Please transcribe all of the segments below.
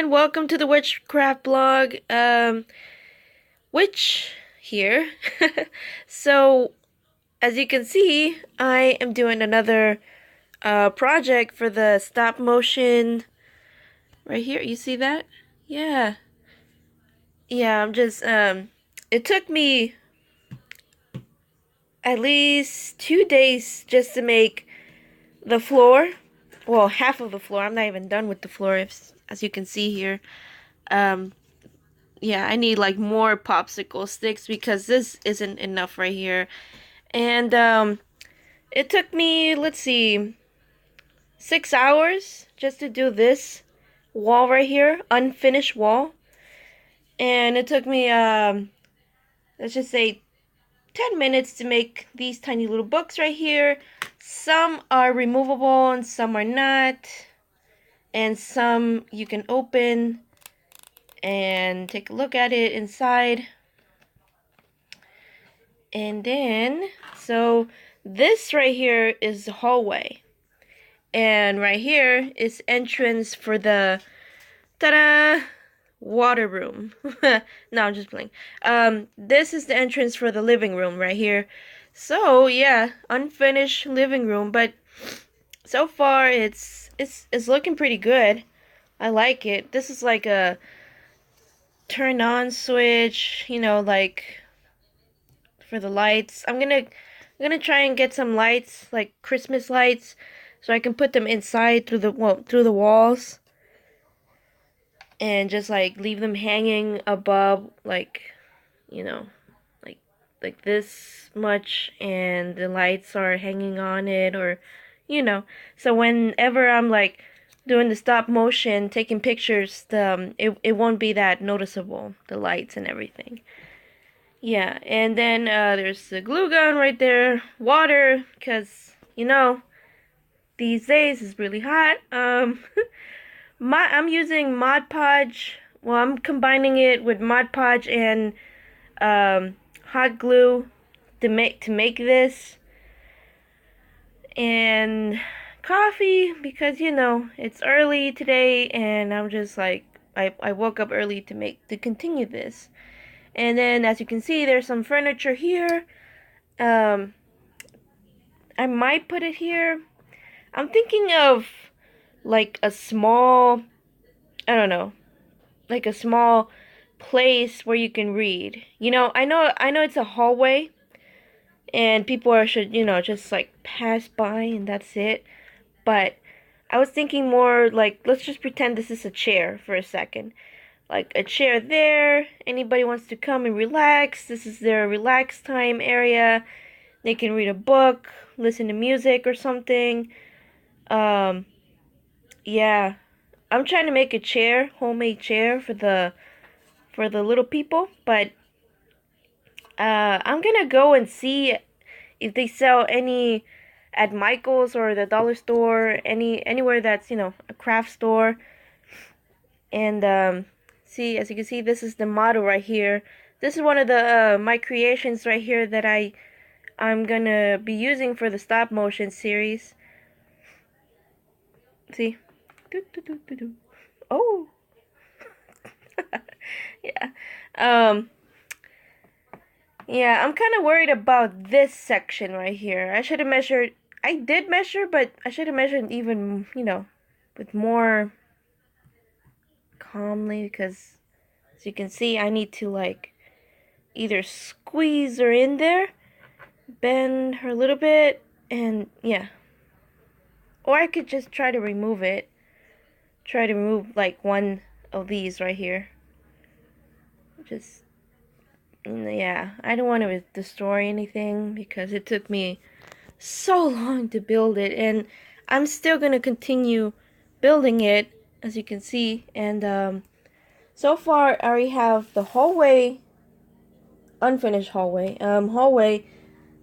everyone, welcome to the Witchcraft blog. Witch here. So, as you can see, I am doing another project for the stop motion right here. You see that? Yeah. Yeah, I'm just it took me at least 2 days just to make the floor. Well, half of the floor. I'm not even done with the floor, as you can see here. Um yeah, I need like more popsicle sticks because this isn't enough right here. And it took me, let's see, 6 hours just to do this wall right here, unfinished wall. And it took me let's just say 10 minutes to make these tiny little books right here. Some are removable and some are not. And some you can open and take a look at it inside. And then, so this right here is the hallway. And right here is entrance for the, ta-da, water room. No, I'm just playing. This is the entrance for the living room right here. So, yeah, unfinished living room, but so far it's looking pretty good. I like it. This is like a turn on switch, like for the lights. I'm gonna try and get some lights, like Christmas lights, so I can put them inside through the walls, and just like leave them hanging above, like, you know, like this much, and the lights are hanging on it, or so whenever I'm like doing the stop motion, taking pictures, it won't be that noticeable, the lights and everything. Yeah, and then there's the glue gun right there, water, because, these days it's really hot. I'm using Mod Podge. Well, I'm combining it with Mod Podge and hot glue to make this. And coffee, because, it's early today, and I'm just like, I woke up early to continue this. And then, as you can see, there's some furniture here. I might put it here. I'm thinking of like a small, I don't know, like a small place where you can read. I know it's a hallway, and people should, just like pass by and that's it. But I was thinking more like, let's just pretend this is a chair for a second. Like a chair there. Anybody wants to come and relax. This is their relax time area. They can read a book, listen to music or something. Yeah. I'm trying to make a chair, homemade chair for the little people, but I'm gonna go and see if they sell any at Michael's or the dollar store, anywhere that's, a craft store. And see, as you can see, this is the model right here. This is one of the my creations right here that I'm gonna be using for the stop motion series. See? Oh. Yeah. Yeah, I'm kind of worried about this section right here. I should have measured. I did measure, but I should have measured even, with more calmly, because as you can see, I need to like either squeeze her in there, bend her a little bit, and yeah. Or I could just try to remove it. Try to remove like one of these right here. Just, yeah, I don't want to destroy anything because it took me so long to build it, and I'm still gonna continue building it, as you can see. And so far I already have the hallway, unfinished hallway,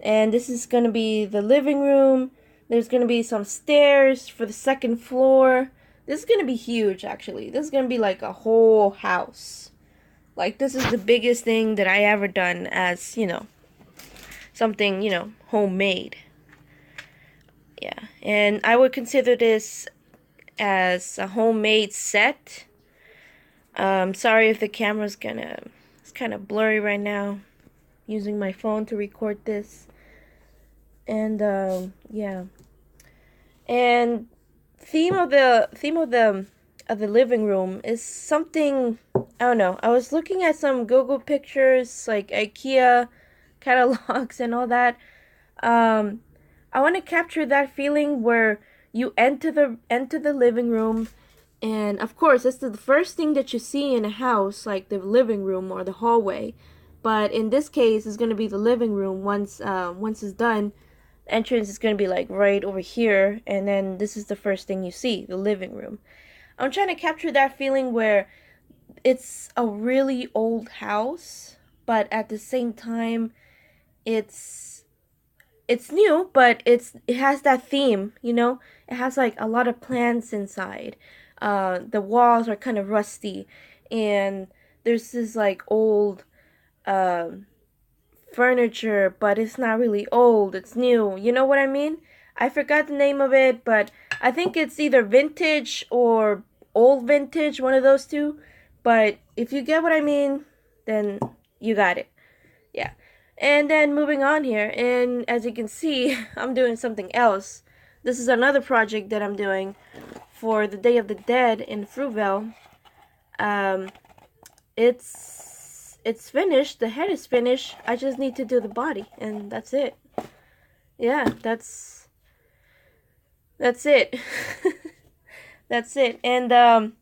and this is gonna be the living room. There's gonna be some stairs for the second floor. This is gonna be huge, actually. This is gonna be like a whole house. Like, this is the biggest thing that I ever done as, something, homemade. Yeah, and I would consider this as a homemade set. Sorry if the camera's it's kind of blurry right now. Using my phone to record this. And yeah. And theme of the living room is something, I don't know. I was looking at some Google pictures, like IKEA catalogs and all that. Um, I want to capture that feeling where you enter the living room, and of course, it's the first thing that you see in a house, like the living room or the hallway. But in this case, it's gonna be the living room. Once it's done, the entrance is gonna be like right over here, and then this is the first thing you see, the living room. I'm trying to capture that feeling where it's a really old house, but at the same time, it's it's new, but it has that theme, you know. It has like a lot of plants inside. The walls are kind of rusty, and there's this like old um furniture, but it's not really old. It's new. You know what I mean? I forgot the name of it, but I think it's either vintage or old vintage, one of those two. But if you get what I mean, then you got it. Yeah. And then moving on here, and as you can see, I'm doing something else. This is another project that I'm doing for the Day of the Dead in Fruitvale. Um, it's finished. The head is finished. I just need to do the body, and that's it. Yeah, that's it. That's it. And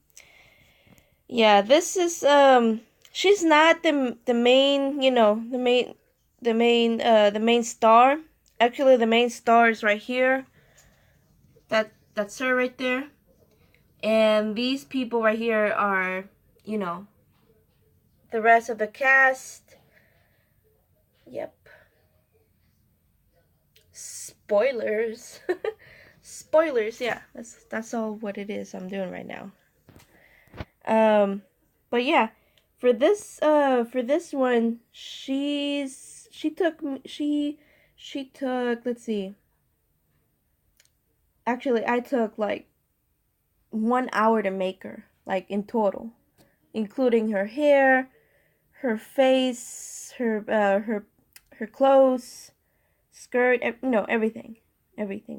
yeah, this is she's not the main, you know, the main star. Actually, the main star is right here. That's her right there. And these people right here are, you know, the rest of the cast. Yep. Spoilers. Spoilers, yeah. That's all what it is I'm doing right now. But yeah, for this one, she took, let's see. Actually, I took like 1 hour to make her, like in total, including her hair, her face, her clothes, skirt, you know, everything.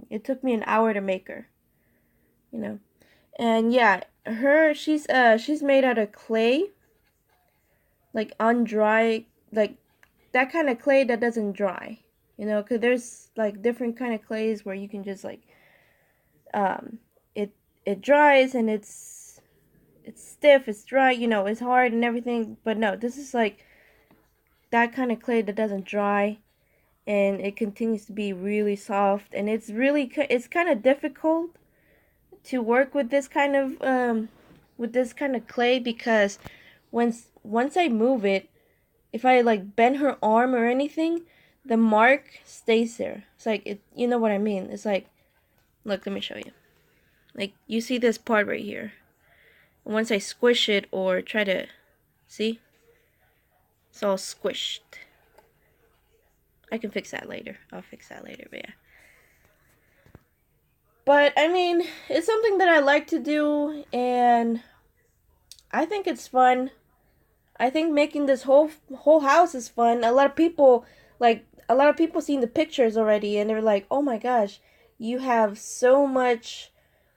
It took me an hour to make her, you know. And yeah, she's made out of clay, like undry, like that kind of clay that doesn't dry, you know, because there's like different kind of clays where you can just like um it it dries and it's stiff, it's dry, you know, it's hard and everything. But no, this is like that kind of clay that doesn't dry, and it continues to be really soft, and it's kind of difficult to work with this kind of clay, because once I move it, if I like bend her arm or anything, the mark stays there. It's like it, you know what I mean? It's like, look, let me show you. Like, you see this part right here. Once I squish it or try to, see? It's all squished. I can fix that later. I'll fix that later, but yeah. But I mean, it's something that I like to do, and I think it's fun. I think making this whole house is fun. A lot of people seen the pictures already, and they're like, "Oh my gosh, you have so much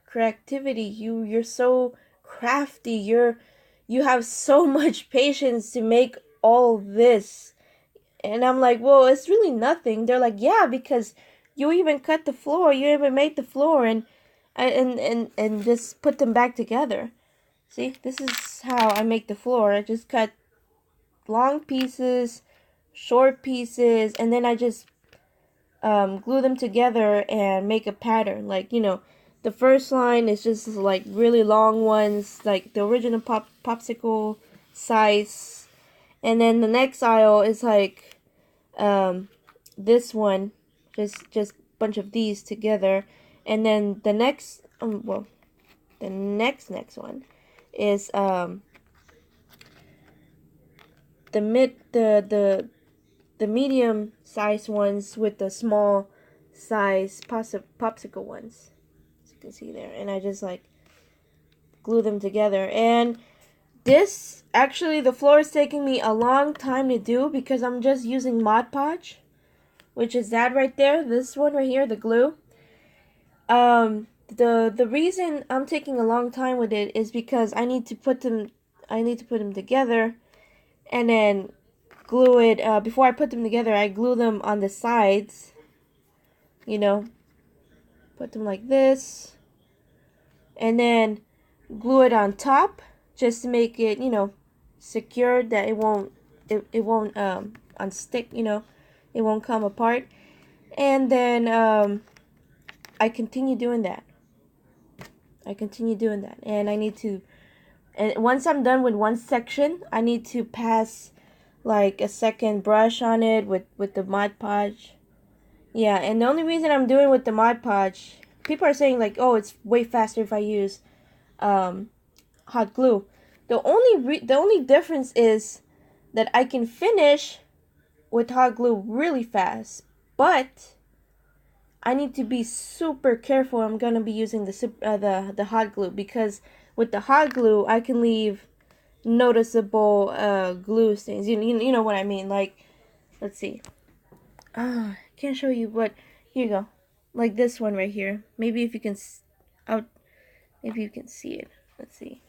creativity. You're so crafty. You have so much patience to make all this." And I'm like, "Well, it's really nothing." They're like, "Yeah, because you even cut the floor. You even made the floor and just put them back together." See, this is how I make the floor. I just cut long pieces, short pieces, and then I just glue them together and make a pattern. Like, you know, the first line is just like really long ones, like the original popsicle size, and then the next aisle is like this one, just bunch of these together, and then the next the next one is the mid the medium size ones with the small size popsicle ones, as you can see there. And I just like glue them together. And This, actually, the floor is taking me a long time to do because I'm just using Mod Podge, which is that right there, this one right here, the glue. The reason I'm taking a long time with it is because I need to put them together, and then glue it. Before I put them together, I glue them on the sides. You know, put them like this, and then glue it on top just to make it, secure, that it won't unstick. It won't come apart. And then I continue doing that. And I need to. And once I'm done with one section, I need to pass like a second brush on it with the Mod Podge. Yeah, and the only reason I'm doing with the Mod Podge, people are saying like, oh, it's way faster if I use hot glue. The only difference is that I can finish with hot glue really fast, but I need to be super careful. I'm gonna be using the hot glue, because with the hot glue I can leave noticeable glue stains. You know what I mean? Like, let's see. I can't show you, but here you go. Like this one right here. Maybe if you can, maybe you can see it. Let's see.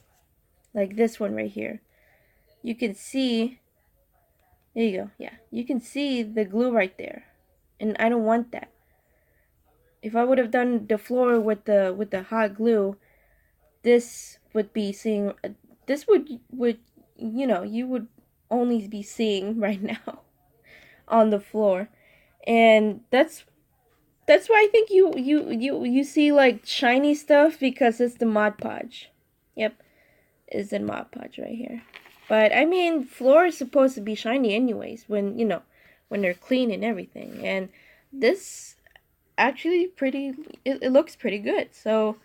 Like this one right here. You can see. There you go. Yeah, you can see the glue right there, and I don't want that. If I would have done the floor with the hot glue, this would be seeing. This would you would only be seeing right now on the floor, and that's why I think you see like shiny stuff, because it's the Mod Podge. Yep, it's the Mod Podge right here. But I mean, floor is supposed to be shiny anyways, when when they're clean and everything. And this actually it looks pretty good. So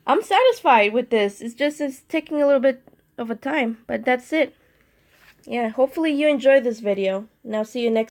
I'm satisfied with this. It's taking a little bit of a time, but that's it. Yeah, hopefully you enjoyed this video. And I'll see you next